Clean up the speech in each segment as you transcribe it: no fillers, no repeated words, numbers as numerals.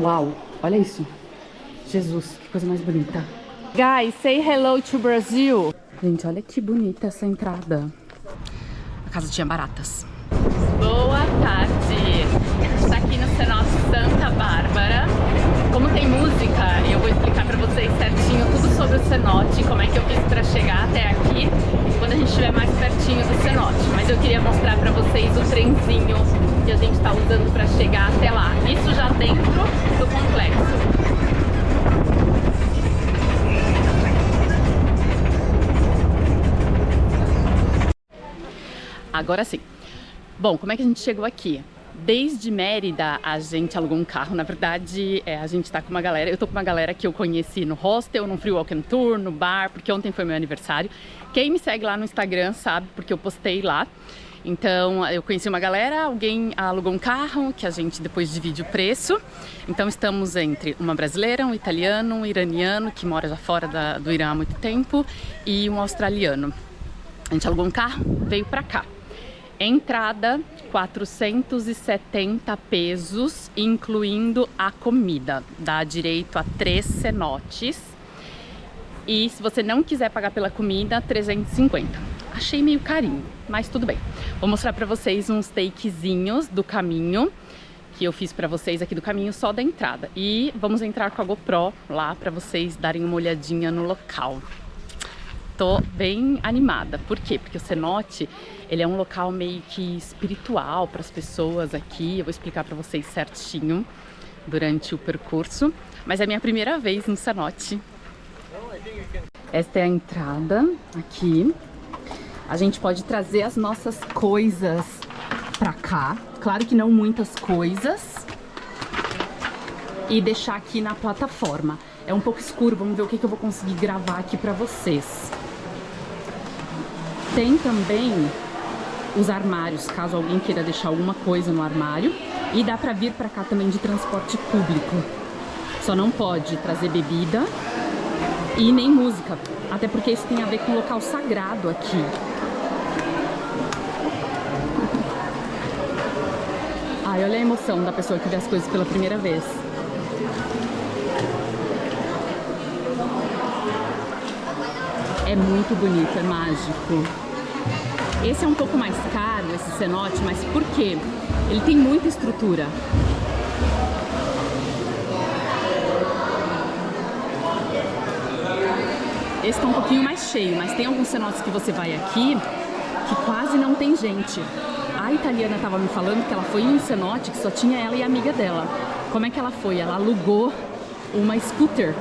Uau, olha isso. Jesus, que coisa mais bonita. Guys, say hello to Brazil. Gente, olha que bonita essa entrada. A casa tinha baratas. Boa tarde. A gente tá aqui no cenote Santa Bárbara. Como tem música, eu vou explicar pra vocês certinho tudo sobre o cenote, como é que eu fiz pra chegar até aqui, quando a gente estiver mais pertinho do cenote. Mas eu queria mostrar pra vocês o trenzinho que a gente tá usando pra chegar até lá. Isso já dentro do complexo. Agora sim. Bom, como é que a gente chegou aqui? Desde Mérida a gente alugou um carro. Na verdade, a gente tá com uma galera. Eu tô com uma galera que eu conheci no hostel, no Free Walk and Tour, no bar, porque ontem foi meu aniversário. Quem me segue lá no Instagram sabe, porque eu postei lá. Então, eu conheci uma galera, alguém alugou um carro, que a gente depois divide o preço. Então, estamos entre uma brasileira, um italiano, um iraniano, que mora já fora do Irã há muito tempo, e um australiano. A gente alugou um carro, veio pra cá. Entrada, 470 pesos, incluindo a comida. Dá direito a 3 cenotes. E se você não quiser pagar pela comida, 350. Achei meio carinho, mas tudo bem. Vou mostrar pra vocês uns takezinhos do caminho, que eu fiz pra vocês aqui do caminho, só da entrada. E vamos entrar com a GoPro lá pra vocês darem uma olhadinha no local. Tô bem animada. Por quê? Porque o cenote, ele é um local meio que espiritual para as pessoas aqui. Eu vou explicar para vocês certinho durante o percurso. Mas é a minha primeira vez no cenote. Esta é a entrada aqui. A gente pode trazer as nossas coisas para cá. Claro que não muitas coisas. E deixar aqui na plataforma. É um pouco escuro, vamos ver o que eu vou conseguir gravar aqui para vocês. Tem também os armários, caso alguém queira deixar alguma coisa no armário. E dá pra vir pra cá também de transporte público. Só não pode trazer bebida e nem música. Até porque isso tem a ver com o local sagrado aqui. Ai, olha a emoção da pessoa que vê as coisas pela primeira vez. É muito bonito, é mágico. Esse é um pouco mais caro, esse cenote, mas por quê? Ele tem muita estrutura. Esse tá um pouquinho mais cheio, mas tem alguns cenotes que você vai aqui que quase não tem gente. A italiana tava me falando que ela foi em um cenote que só tinha ela e a amiga dela. Como é que ela foi? Ela alugou uma scooter.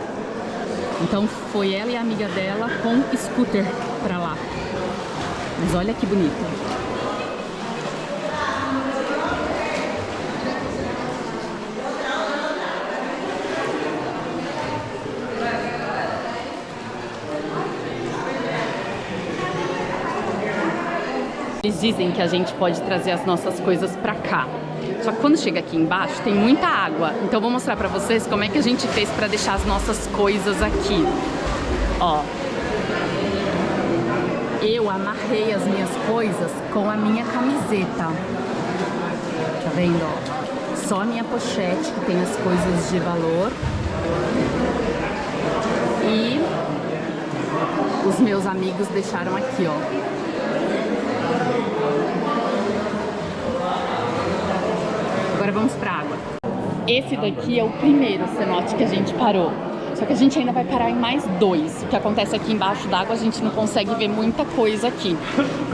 Então foi ela e a amiga dela com scooter pra lá. Mas olha que bonito. Eles dizem que a gente pode trazer as nossas coisas pra cá. Só que quando chega aqui embaixo tem muita água. Então eu vou mostrar pra vocês como é que a gente fez pra deixar as nossas coisas aqui. Ó. Eu amarrei as minhas coisas com a minha camiseta. Tá vendo, ó? Só a minha pochete que tem as coisas de valor. E os meus amigos deixaram aqui, ó. Agora vamos pra água. Esse daqui é o primeiro cenote que a gente parou. Só que a gente ainda vai parar em mais 2. O que acontece aqui embaixo d'água, a gente não consegue ver muita coisa aqui.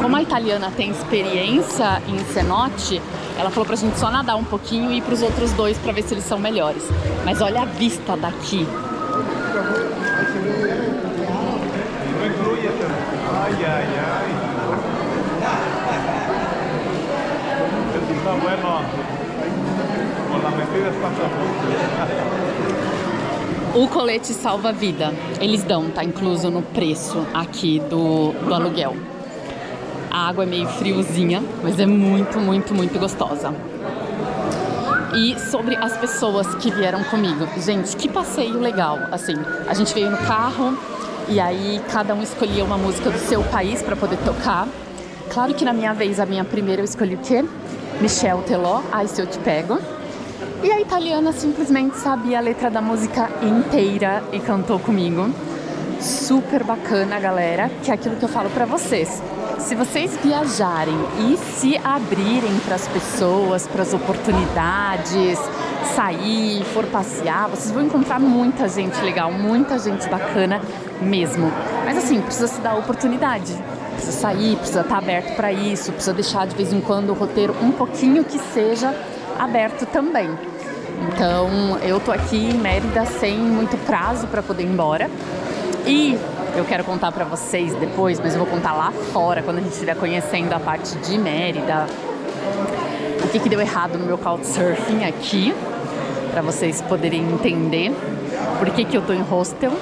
Como a italiana tem experiência em cenote, ela falou pra gente só nadar um pouquinho e ir pros outros 2 pra ver se eles são melhores. Mas olha a vista daqui. Ai, ai, ai. Está bueno. Con la metida está sabroso. O colete salva-vida, eles dão, tá incluso no preço aqui do aluguel. A água é meio friozinha, mas é muito, muito, muito gostosa. E sobre as pessoas que vieram comigo, gente, que passeio legal, assim, a gente veio no carro e aí cada um escolhia uma música do seu país pra poder tocar. Claro que na minha vez, a minha primeira, eu escolhi o quê? Michel Teló, Ai Se Eu Te Pego. E a italiana simplesmente sabia a letra da música inteira e cantou comigo. Super bacana, galera, que é aquilo que eu falo pra vocês. Se vocês viajarem e se abrirem para as pessoas, para as oportunidades, sair, for passear, vocês vão encontrar muita gente legal, muita gente bacana mesmo. Mas assim, precisa se dar a oportunidade. Precisa sair, precisa estar aberto para isso, precisa deixar de vez em quando o roteiro um pouquinho que seja aberto também. Então, eu tô aqui em Mérida sem muito prazo para poder ir embora. E eu quero contar pra vocês depois, mas eu vou contar lá fora, quando a gente estiver conhecendo a parte de Mérida, o que deu errado no meu Couchsurfing aqui, pra vocês poderem entender por que eu tô em hostel.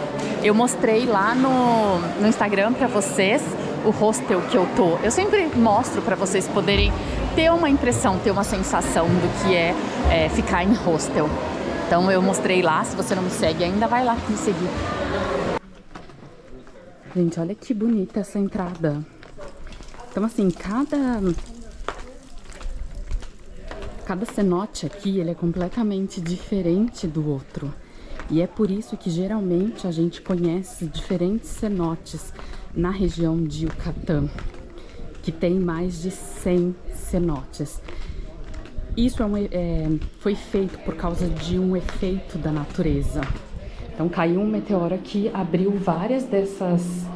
Eu mostrei lá no Instagram pra vocês o hostel que eu tô. Eu sempre mostro pra vocês poderem ter uma impressão, ter uma sensação do que é ficar em hostel. Então eu mostrei lá, se você não me segue ainda, vai lá me seguir. Gente, olha que bonita essa entrada. Então, assim, cada cenote aqui, ele é completamente diferente do outro. E é por isso que, geralmente, a gente conhece diferentes cenotes na região de Yucatán, que tem mais de 100 cenotes. Isso foi feito por causa de um efeito da natureza. Então caiu um meteoro aqui, abriu várias dessas,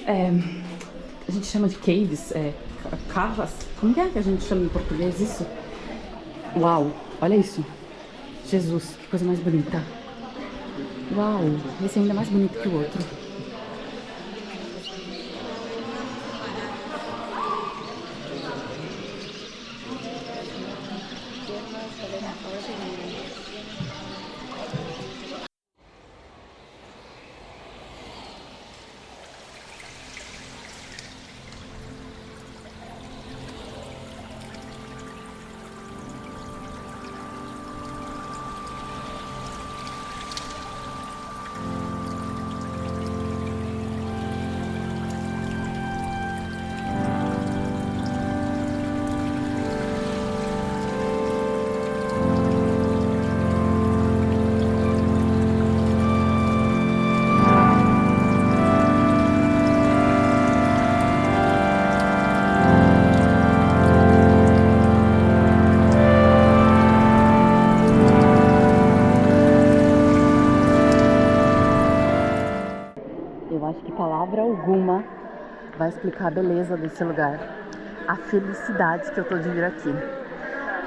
a gente chama de caves, cavas, como é que a gente chama em português isso? Uau, olha isso, Jesus, que coisa mais bonita. Uau, esse é ainda mais bonito que o outro. Eu acho que palavra alguma vai explicar a beleza desse lugar, a felicidade que eu tô de vir aqui.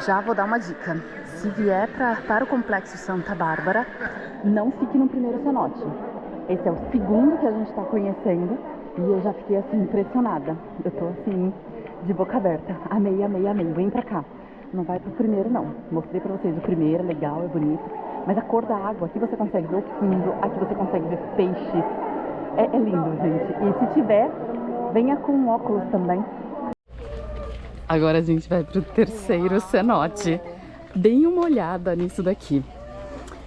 Já vou dar uma dica: se vier para o Complexo Santa Bárbara, não fique no primeiro cenote. Esse é o segundo que a gente tá conhecendo e eu já fiquei assim impressionada. Eu tô assim de boca aberta. Amei, amei, amei. Vem pra cá. Não vai pro primeiro não. Mostrei pra vocês o primeiro, é legal, é bonito. Mas a cor da água, aqui você consegue ver o fundo, aqui você consegue ver peixes. É lindo, gente. E se tiver, venha com óculos também. Agora a gente vai pro terceiro cenote. Deem uma olhada nisso daqui.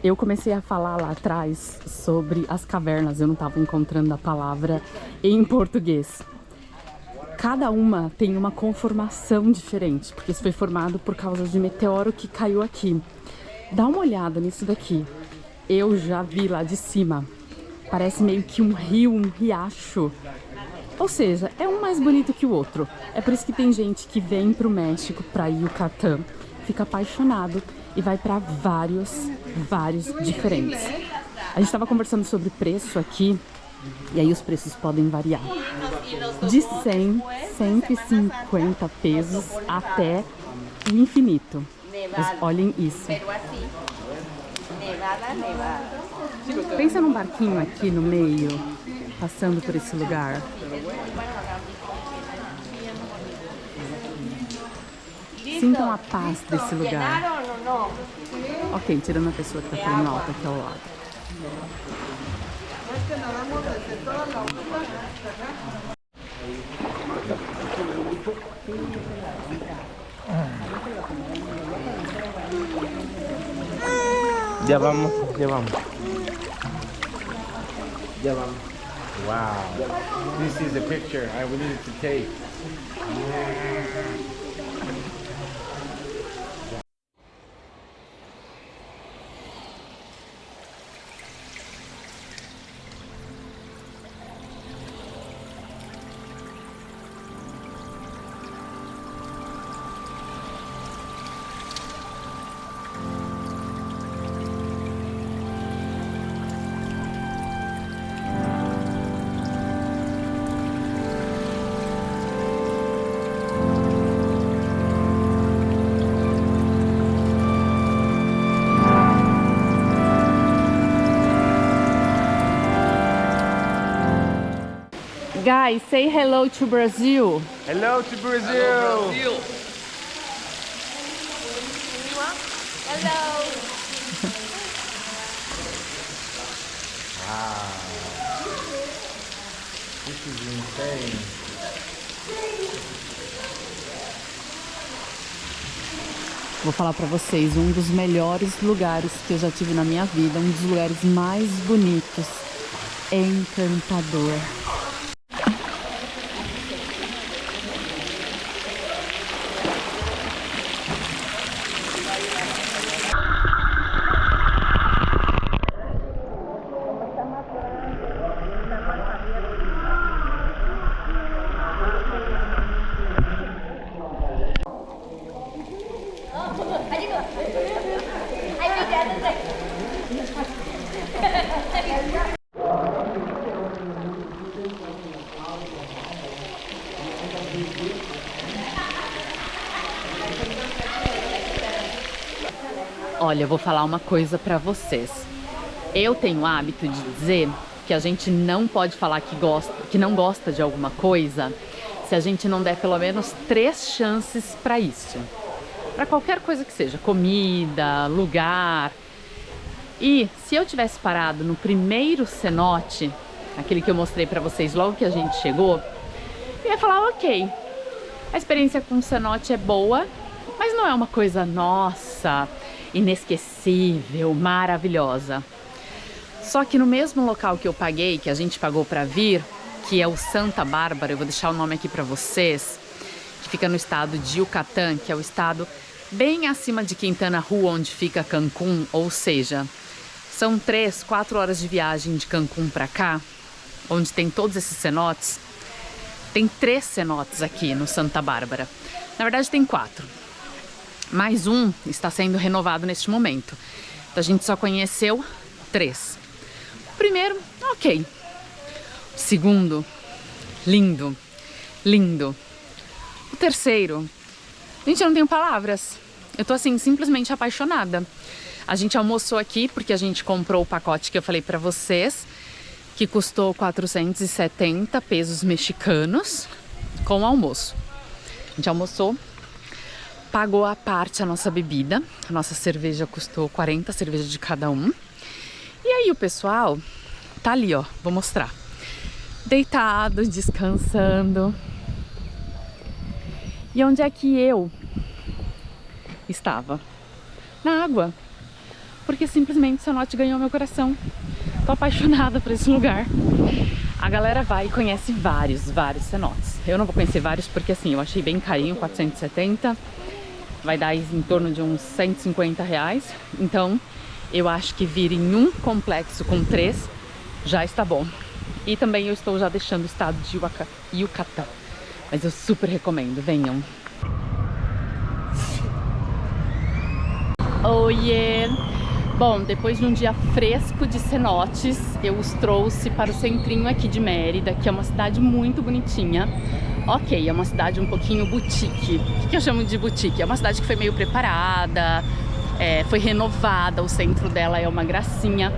Eu comecei a falar lá atrás sobre as cavernas. Eu não estava encontrando a palavra em português. Cada uma tem uma conformação diferente, porque isso foi formado por causa de meteoro que caiu aqui. Dá uma olhada nisso daqui. Eu já vi lá de cima. Parece meio que um rio, um riacho. Ou seja, é um mais bonito que o outro. É por isso que tem gente que vem pro México, pra Yucatán, fica apaixonado e vai pra vários diferentes. A gente tava conversando sobre preço aqui, e aí os preços podem variar. De 100, 150 pesos até o infinito. Mas olhem isso. Pensa num barquinho aqui no meio, passando por esse lugar. Sintam a paz desse lugar. Ok, tirando a pessoa que tá falando alto aqui ao lado. Ya vamos, ya vamos. Ya vamos. Wow. This is a picture we needed to take. Guys, say hello to Brazil. Hello to Brazil. Hello. Wow. This is insane. Vou falar pra vocês, um dos melhores lugares que eu já tive na minha vida, um dos lugares mais bonitos, encantador. Olha, eu vou falar uma coisa pra vocês. Eu tenho o hábito de dizer que a gente não pode falar que não gosta de alguma coisa se a gente não der pelo menos 3 chances pra isso. Pra qualquer coisa que seja, comida, lugar. E se eu tivesse parado no primeiro cenote, aquele que eu mostrei pra vocês logo que a gente chegou, eu ia falar, ok, a experiência com o cenote é boa, mas não é uma coisa, nossa, inesquecível, maravilhosa. Só que no mesmo local que eu paguei, que a gente pagou pra vir, que é o Santa Bárbara, eu vou deixar o nome aqui pra vocês, que fica no estado de Yucatán, que é o estado bem acima de Quintana Roo, onde fica Cancún, ou seja, são 3, 4 horas de viagem de Cancún pra cá, onde tem todos esses cenotes. Tem 3 cenotes aqui no Santa Bárbara. Na verdade tem 4. Mais um está sendo renovado neste momento. Então a gente só conheceu 3. O primeiro, ok. O segundo, lindo, lindo. O terceiro, gente, eu não tenho palavras. Eu tô assim, simplesmente apaixonada. A gente almoçou aqui porque a gente comprou o pacote que eu falei pra vocês, que custou 470 pesos mexicanos com o almoço. A gente almoçou, pagou à parte a nossa bebida, a nossa cerveja custou 40 cervejas de cada um. E aí o pessoal tá ali, ó, vou mostrar. Deitado, descansando. E onde é que eu estava? Na água. Porque simplesmente o cenote ganhou meu coração. Tô apaixonada por esse lugar. A galera vai e conhece vários cenotes. Eu não vou conhecer vários porque assim, eu achei bem carinho, 470. Vai dar em torno de uns 150 reais. Então, eu acho que vir em um complexo com 3 já está bom. E também eu estou já deixando o estado de Yucatán. Mas eu super recomendo, venham. Oh yeah! Bom, depois de um dia fresco de cenotes, eu os trouxe para o centrinho aqui de Mérida, que é uma cidade muito bonitinha. Ok, é uma cidade um pouquinho boutique. O que eu chamo de boutique? É uma cidade que foi meio preparada, foi renovada, o centro dela é uma gracinha,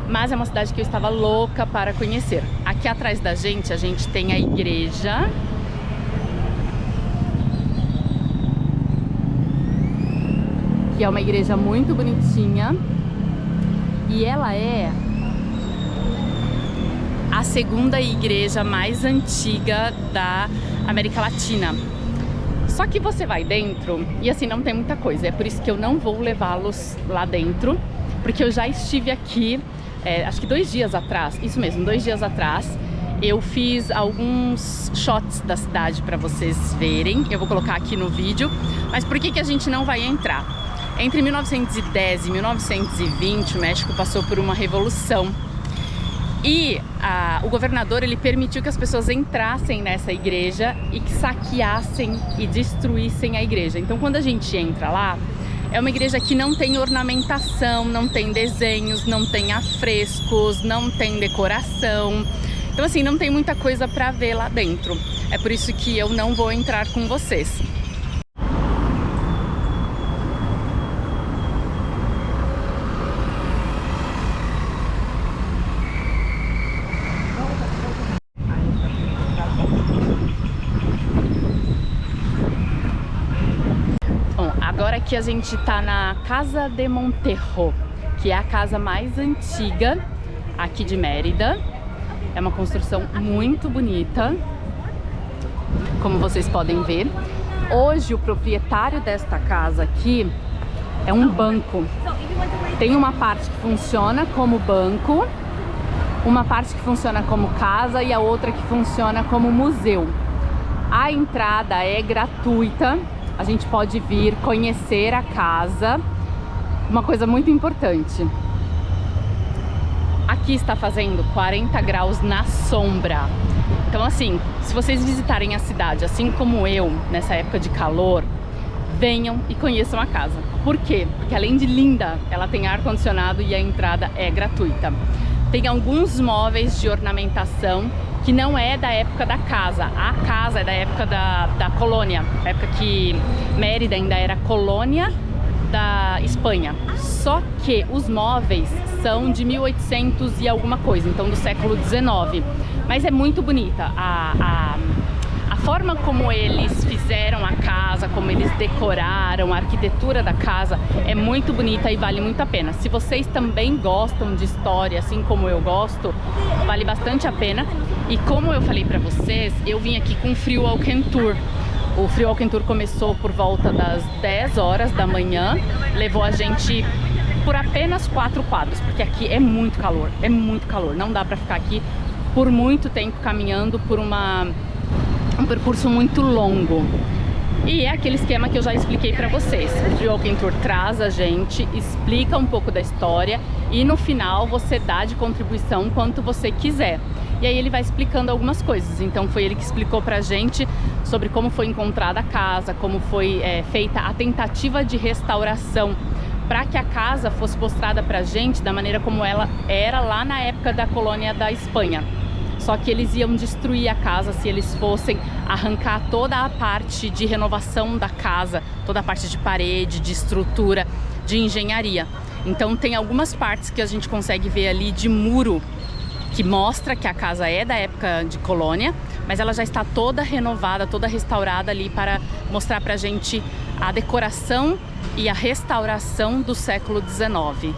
mas é uma cidade que eu estava louca para conhecer. Aqui atrás da gente, a gente tem a igreja. Que é uma igreja muito bonitinha. E ela é a segunda igreja mais antiga da América Latina. Só que você vai dentro e assim, não tem muita coisa. É por isso que eu não vou levá-los lá dentro, porque eu já estive aqui, acho que 2 dias atrás, isso mesmo, 2 dias atrás. Eu fiz alguns shots da cidade para vocês verem, eu vou colocar aqui no vídeo. Mas por que a gente não vai entrar? Entre 1910 e 1920, o México passou por uma revolução. E o governador, ele permitiu que as pessoas entrassem nessa igreja e que saqueassem e destruíssem a igreja. Então, quando a gente entra lá, é uma igreja que não tem ornamentação, não tem desenhos, não tem afrescos, não tem decoração. Então, assim, não tem muita coisa para ver lá dentro. É por isso que eu não vou entrar com vocês. Aqui a gente tá na Casa de Monterro, que é a casa mais antiga aqui de Mérida. É uma construção muito bonita, como vocês podem ver. Hoje o proprietário desta casa aqui é um banco. Tem uma parte que funciona como banco, uma parte que funciona como casa e a outra que funciona como museu. A entrada é gratuita, a gente pode vir conhecer a casa. Uma coisa muito importante, aqui está fazendo 40 graus na sombra. Então assim, se vocês visitarem a cidade, assim como eu, nessa época de calor, venham e conheçam a casa. Por quê? Porque além de linda, ela tem ar-condicionado e a entrada é gratuita. Tem alguns móveis de ornamentação que não é da época da casa. A casa é da época da colônia, a época que Mérida ainda era colônia da Espanha. Só que os móveis são de 1800 e alguma coisa, então do século 19. Mas é muito bonita a forma como eles fizeram a casa, como eles decoraram, a arquitetura da casa é muito bonita e vale muito a pena. Se vocês também gostam de história, assim como eu gosto, vale bastante a pena. E como eu falei pra vocês, eu vim aqui com o Free Walking Tour. O Free Walking Tour começou por volta das 10 horas da manhã, levou a gente por apenas 4 quadros, porque aqui é muito calor, não dá pra ficar aqui por muito tempo caminhando por um percurso muito longo. E é aquele esquema que eu já expliquei pra vocês. O Free Walking Tour traz a gente, explica um pouco da história e no final você dá de contribuição quanto você quiser. E aí ele vai explicando algumas coisas. Então foi ele que explicou pra gente sobre como foi encontrada a casa, como foi feita a tentativa de restauração para que a casa fosse mostrada pra gente da maneira como ela era lá na época da colônia da Espanha. Só que eles iam destruir a casa se eles fossem arrancar toda a parte de renovação da casa, toda a parte de parede, de estrutura, de engenharia. Então tem algumas partes que a gente consegue ver ali de muro que mostra que a casa é da época de colônia, mas ela já está toda renovada, toda restaurada ali para mostrar pra gente a decoração e a restauração do século XIX.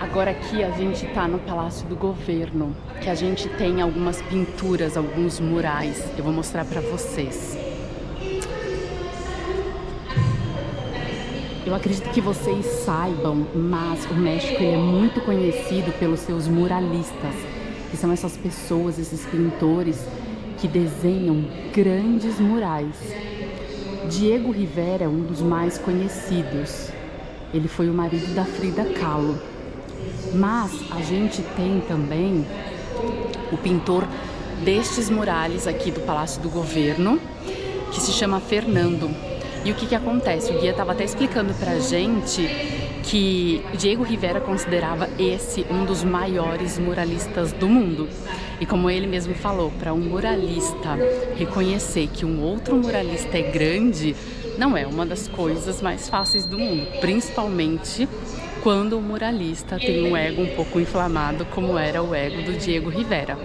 Agora aqui a gente tá no Palácio do Governo, que a gente tem algumas pinturas, alguns murais. Eu vou mostrar pra vocês. Eu acredito que vocês saibam, mas o México ele é muito conhecido pelos seus muralistas, que são essas pessoas, esses pintores que desenham grandes murais. Diego Rivera é um dos mais conhecidos. Ele foi o marido da Frida Kahlo. Mas a gente tem também o pintor destes murales aqui do Palácio do Governo, que se chama Fernando. E o que acontece? O guia estava até explicando pra gente que Diego Rivera considerava esse um dos maiores muralistas do mundo. E como ele mesmo falou, para um muralista reconhecer que um outro muralista é grande, não é uma das coisas mais fáceis do mundo, principalmente quando o muralista tem um ego um pouco inflamado, como era o ego do Diego Rivera.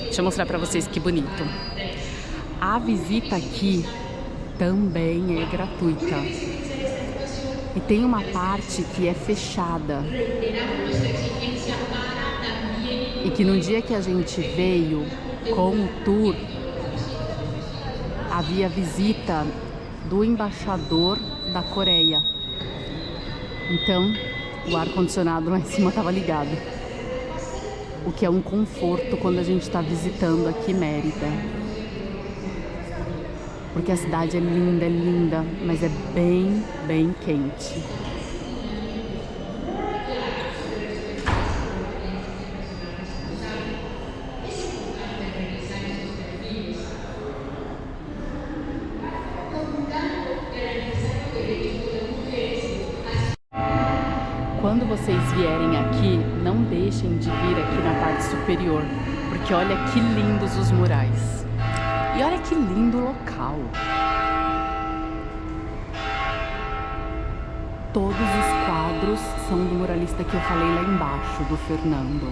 Deixa eu mostrar pra vocês que bonito. A visita aqui também é gratuita. E tem uma parte que é fechada. E que no dia que a gente veio com o tour, havia visita do embaixador da Coreia. Então, o ar-condicionado lá em cima estava ligado. O que é um conforto quando a gente está visitando aqui Mérida. Porque a cidade é linda, mas é bem, bem quente. Quando vocês vierem aqui, não deixem de vir aqui na parte superior, porque olha que lindos os murais. E olha que lindo o local. Todos os quadros são do muralista que eu falei lá embaixo, do Fernando.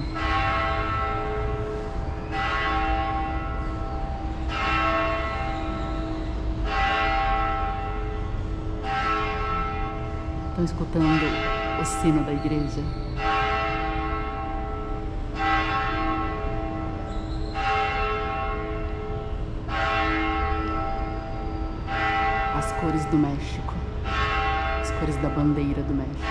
Estão escutando o sino da igreja? As cores do México, as cores da bandeira do México.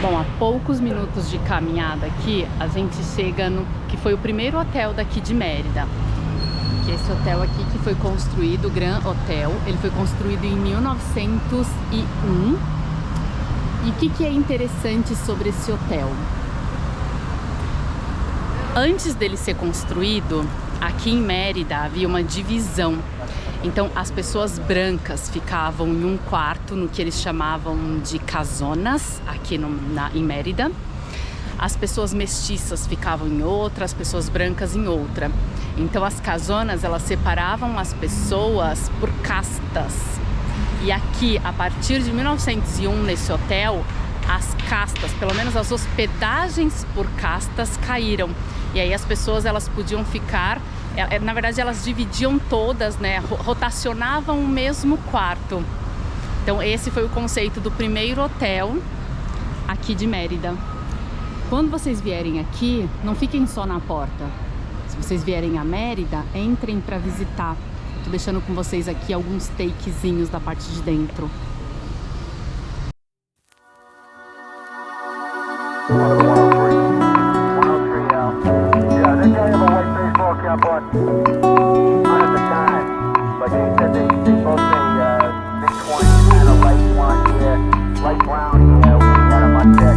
Bom, a poucos minutos de caminhada aqui, a gente chega no que foi o primeiro hotel daqui de Mérida. Que é esse hotel aqui que foi construído, o Gran Hotel, ele foi construído em 1901. E o que é interessante sobre esse hotel? Antes dele ser construído, aqui em Mérida havia uma divisão. Então as pessoas brancas ficavam em um quarto no que eles chamavam de casonas, aqui em Mérida. As pessoas mestiças ficavam em outra, as pessoas brancas em outra. Então as casonas, elas separavam as pessoas por castas. E aqui, a partir de 1901, nesse hotel, as castas, pelo menos as hospedagens por castas, caíram. E aí as pessoas, elas podiam ficar... Na verdade, elas dividiam todas, né? Rotacionavam o mesmo quarto. Então, esse foi o conceito do primeiro hotel aqui de Mérida. Quando vocês vierem aqui, não fiquem só na porta. Se vocês vierem a Mérida, entrem para visitar. Tô deixando com vocês aqui alguns takezinhos da parte de dentro. Up on one at the time, but they said they both say mid-20s and a light blonde hair, light brown hair. We had them on deck.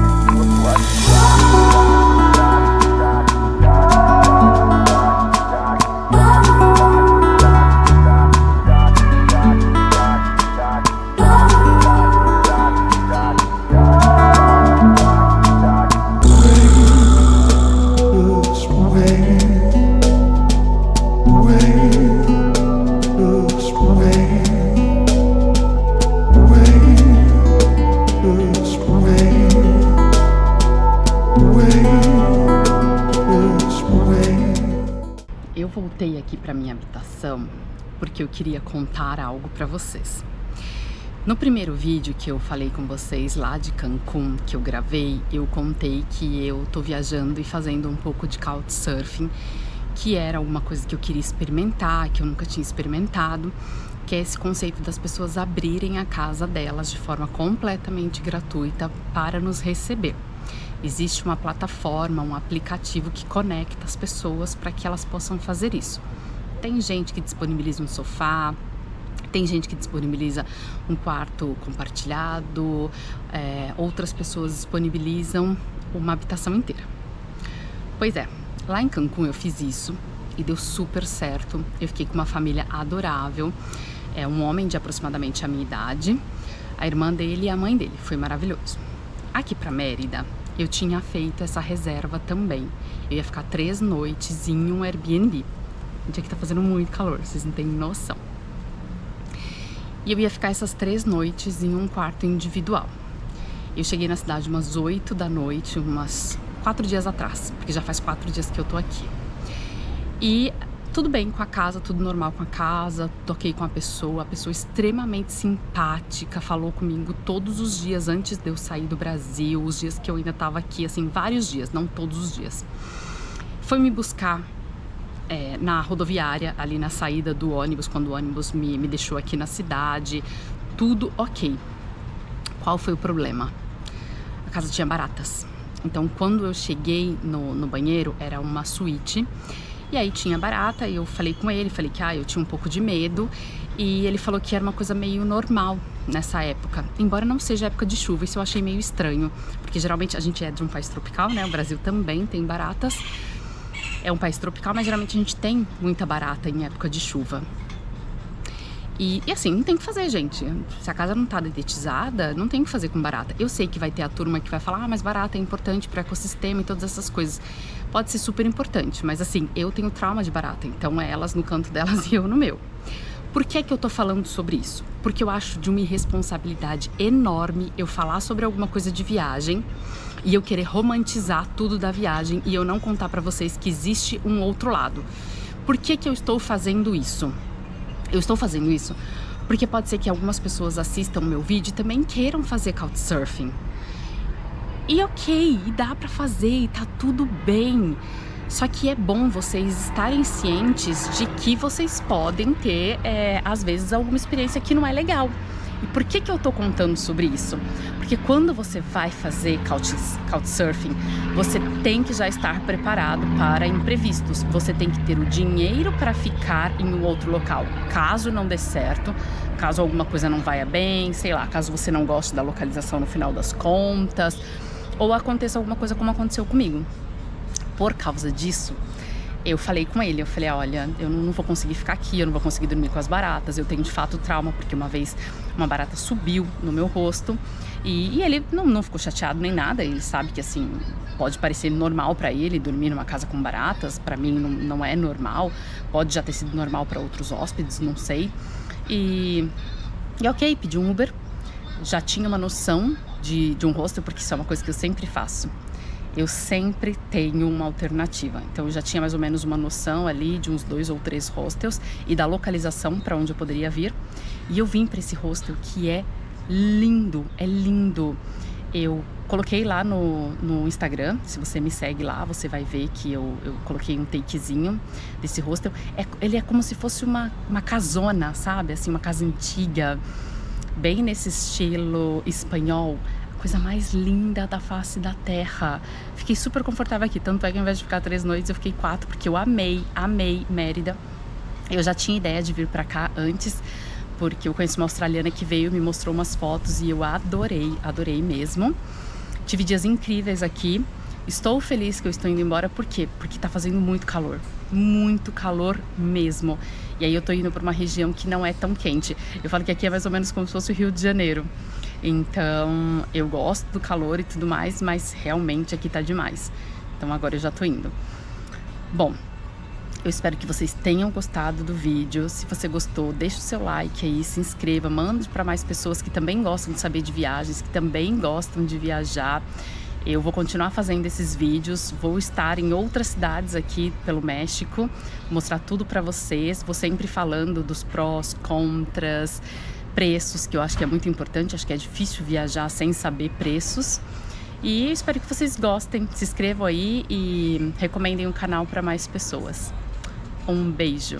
Eu voltei aqui para minha habitação porque eu queria contar algo para vocês. No primeiro vídeo que eu falei com vocês lá de Cancún, que eu gravei, eu contei que eu tô viajando e fazendo um pouco de couchsurfing, que era uma coisa que eu queria experimentar, que eu nunca tinha experimentado, que é esse conceito das pessoas abrirem a casa delas de forma completamente gratuita para nos receber. Existe uma plataforma, um aplicativo que conecta as pessoas para que elas possam fazer isso. Tem gente que disponibiliza um sofá, tem gente que disponibiliza um quarto compartilhado, outras pessoas disponibilizam uma habitação inteira. Pois é, lá em Cancún eu fiz isso e deu super certo. Eu fiquei com uma família adorável, um homem de aproximadamente a minha idade, a irmã dele e a mãe dele. Foi maravilhoso. Aqui para Mérida, eu tinha feito essa reserva também. Eu ia ficar 3 noites em um Airbnb. Gente, aqui tá fazendo muito calor, vocês não têm noção. E eu ia ficar essas 3 noites em um quarto individual. Eu cheguei na cidade umas 8 da noite, umas 4 dias atrás, porque já faz 4 dias que eu tô aqui. E tudo bem com a casa, tudo normal com a casa, toquei com a pessoa extremamente simpática, falou comigo todos os dias antes de eu sair do Brasil, os dias que eu ainda tava aqui, assim, vários dias, não todos os dias. Foi me buscar na rodoviária, ali na saída do ônibus, quando o ônibus me deixou aqui na cidade, tudo ok. Qual foi o problema? A casa tinha baratas. Então, quando eu cheguei no banheiro, era uma suíte, e aí tinha barata, e eu falei com ele, falei que eu tinha um pouco de medo, e ele falou que era uma coisa meio normal nessa época, embora não seja época de chuva. Isso eu achei meio estranho, porque geralmente a gente é de um país tropical, né? O Brasil também tem baratas, é um país tropical, mas geralmente a gente tem muita barata em época de chuva. E assim, não tem o que fazer, gente. Se a casa não tá dedetizada, não tem o que fazer com barata. Eu sei que vai ter a turma que vai falar, mas barata é importante pro ecossistema e todas essas coisas. Pode ser super importante, mas assim, eu tenho trauma de barata, então é elas no canto delas e eu no meu. Por que que eu tô falando sobre isso? Porque eu acho de uma irresponsabilidade enorme eu falar sobre alguma coisa de viagem e eu querer romantizar tudo da viagem e eu não contar pra vocês que existe um outro lado. Por que que eu estou fazendo isso? Eu estou fazendo isso porque pode ser que algumas pessoas assistam o meu vídeo e também queiram fazer couchsurfing. E ok, e dá pra fazer, e tá tudo bem. Só que é bom vocês estarem cientes de que vocês podem ter, às vezes, alguma experiência que não é legal. E por que que eu tô contando sobre isso? Porque quando você vai fazer couchsurfing, você tem que já estar preparado para imprevistos. Você tem que ter o dinheiro para ficar em um outro local, caso não dê certo, caso alguma coisa não vá bem, sei lá, caso você não goste da localização no final das contas, ou aconteça alguma coisa como aconteceu comigo. Por causa disso, eu falei com ele, eu falei, olha, eu não vou conseguir ficar aqui, eu não vou conseguir dormir com as baratas, eu tenho de fato trauma, porque uma vez uma barata subiu no meu rosto e ele não ficou chateado nem nada, ele sabe que assim, pode parecer normal pra ele dormir numa casa com baratas, pra mim não é normal, pode já ter sido normal pra outros hóspedes, não sei, e ok, pedi um Uber, já tinha uma noção de um hostel, porque isso é uma coisa que eu sempre faço. Eu sempre tenho uma alternativa. Então eu já tinha mais ou menos uma noção ali de uns 2 ou 3 hostels e da localização para onde eu poderia vir. E eu vim para esse hostel que é lindo, é lindo. Eu coloquei lá no Instagram, se você me segue lá, você vai ver que eu coloquei um takezinho desse hostel. Ele é como se fosse uma casona, sabe? Assim, uma casa antiga, bem nesse estilo espanhol. Coisa mais linda da face da terra. Fiquei super confortável aqui, tanto é que ao invés de ficar 3 noites, eu fiquei 4, porque eu amei Mérida. Eu já tinha ideia de vir pra cá antes, porque eu conheci uma australiana que veio, me mostrou umas fotos e eu adorei mesmo. Tive dias incríveis aqui. Estou feliz que eu estou indo embora, por quê? Porque tá fazendo muito calor mesmo. E aí eu tô indo pra uma região que não é tão quente. Eu falo que aqui é mais ou menos como se fosse o Rio de Janeiro. Então, eu gosto do calor e tudo mais, mas realmente aqui tá demais. Então agora eu já tô indo. Bom, eu espero que vocês tenham gostado do vídeo. Se você gostou, deixa o seu like aí, se inscreva, mande para mais pessoas que também gostam de saber de viagens, que também gostam de viajar. Eu vou continuar fazendo esses vídeos, vou estar em outras cidades aqui pelo México, mostrar tudo para vocês, vou sempre falando dos prós, contras, preços, que eu acho que é muito importante, acho que é difícil viajar sem saber preços. E espero que vocês gostem, se inscrevam aí e recomendem o canal para mais pessoas. Um beijo!